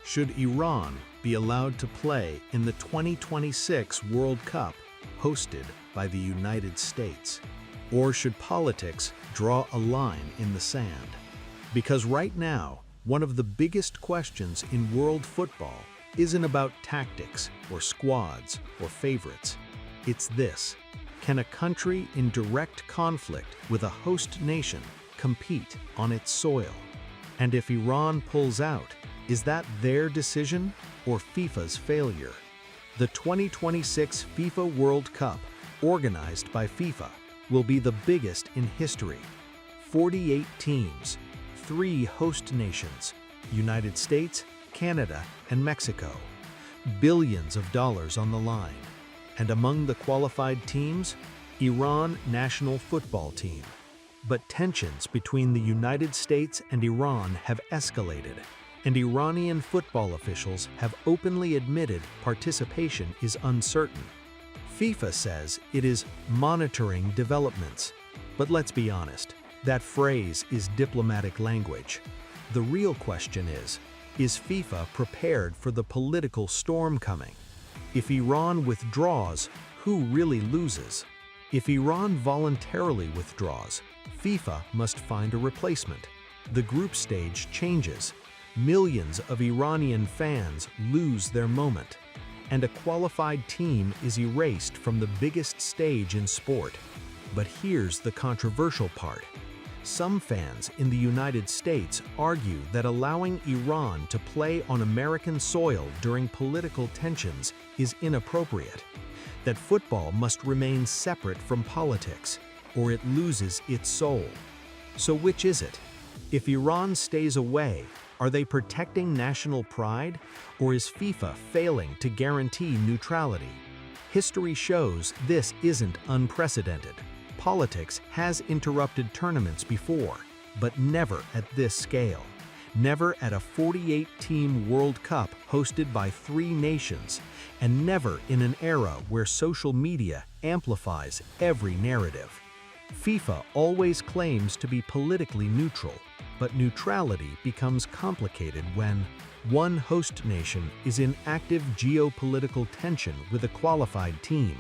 Should Iran be allowed to play in the 2026 World Cup hosted by the United States? Or should politics draw a line in the sand? Because right now, one of the biggest questions in world football isn't about tactics or squads or favorites. It's this: can a country in direct conflict with a host nation compete on its soil? And if Iran pulls out, is that their decision or FIFA's failure? The 2026 FIFA World Cup, organized by FIFA, will be the biggest in history. 48 teams, 3 host nations, United States, Canada, and Mexico. Billions of dollars on the line. And among the qualified teams, Iran national football team. But tensions between the United States and Iran have escalated, and Iranian football officials have openly admitted participation is uncertain. FIFA says it is monitoring developments. But let's be honest, that phrase is diplomatic language. The real question is FIFA prepared for the political storm coming? If Iran withdraws, who really loses? If Iran voluntarily withdraws, FIFA must find a replacement. The group stage changes. Millions of Iranian fans lose their moment. And a qualified team is erased from the biggest stage in sport. But here's the controversial part. Some fans in the United States argue that allowing Iran to play on American soil during political tensions is inappropriate, that football must remain separate from politics, or it loses its soul. So which is it? If Iran stays away, are they protecting national pride, or is FIFA failing to guarantee neutrality? History shows this isn't unprecedented. Politics has interrupted tournaments before, but never at this scale. Never at a 48-team World Cup hosted by 3 nations, and never in an era where social media amplifies every narrative. FIFA always claims to be politically neutral, but neutrality becomes complicated when one host nation is in active geopolitical tension with a qualified team.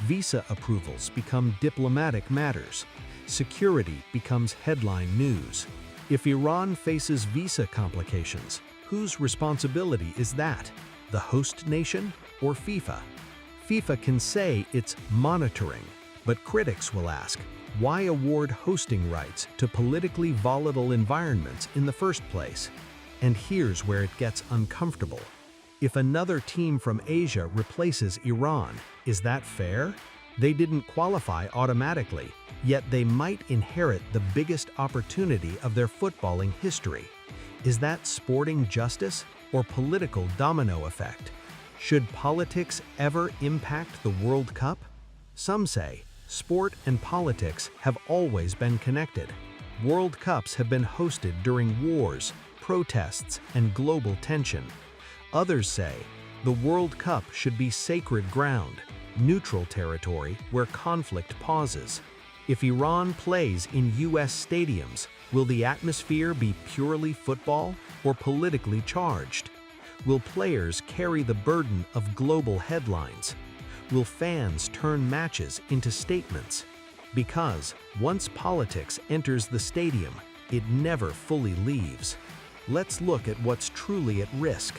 Visa approvals become diplomatic matters. Security becomes headline news. If Iran faces visa complications, whose responsibility is that? The host nation or FIFA? FIFA can say it's monitoring, but critics will ask, why award hosting rights to politically volatile environments in the first place? And here's where it gets uncomfortable. If another team from Asia replaces Iran, is that fair? They didn't qualify automatically, yet they might inherit the biggest opportunity of their footballing history. Is that sporting justice or political domino effect? Should politics ever impact the World Cup? Some say sport and politics have always been connected. World Cups have been hosted during wars, protests, and global tension. Others say the World Cup should be sacred ground, neutral territory where conflict pauses. If Iran plays in US stadiums, will the atmosphere be purely football or politically charged? Will players carry the burden of global headlines? Will fans turn matches into statements? Because once politics enters the stadium, it never fully leaves. Let's look at what's truly at risk.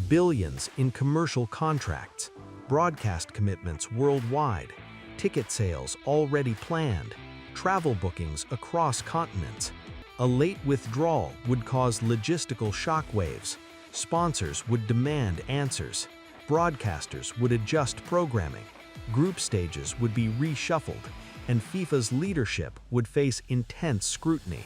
Billions in commercial contracts, broadcast commitments worldwide, ticket sales already planned, travel bookings across continents. A late withdrawal would cause logistical shockwaves. Sponsors would demand answers. Broadcasters would adjust programming. Group stages would be reshuffled, and FIFA's leadership would face intense scrutiny.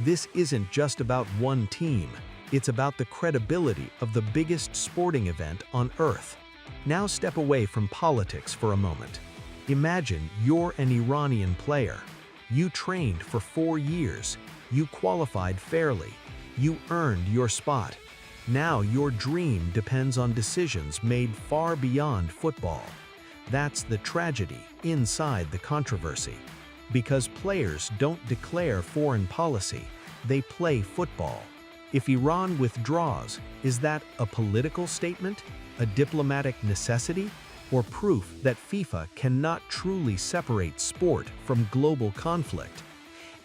This isn't just about one team. It's about the credibility of the biggest sporting event on Earth. Now step away from politics for a moment. Imagine you're an Iranian player. You trained for 4 years. You qualified fairly. You earned your spot. Now your dream depends on decisions made far beyond football. That's the tragedy inside the controversy. Because players don't declare foreign policy, they play football. If Iran withdraws, is that a political statement, a diplomatic necessity, or proof that FIFA cannot truly separate sport from global conflict?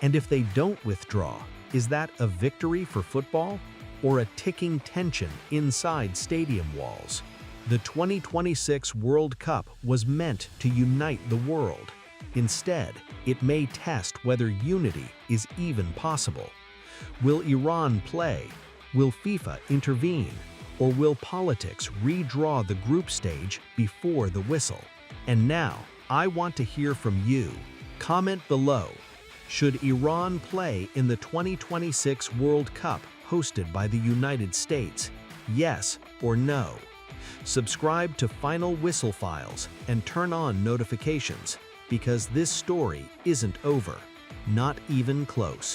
And if they don't withdraw, is that a victory for football, or a ticking tension inside stadium walls? The 2026 World Cup was meant to unite the world. Instead, it may test whether unity is even possible. Will Iran play? Will FIFA intervene? Or will politics redraw the group stage before the whistle? And now, I want to hear from you. Comment below. Should Iran play in the 2026 World Cup hosted by the United States? Yes or no? Subscribe to Final Whistle Files and turn on notifications, because this story isn't over. Not even close.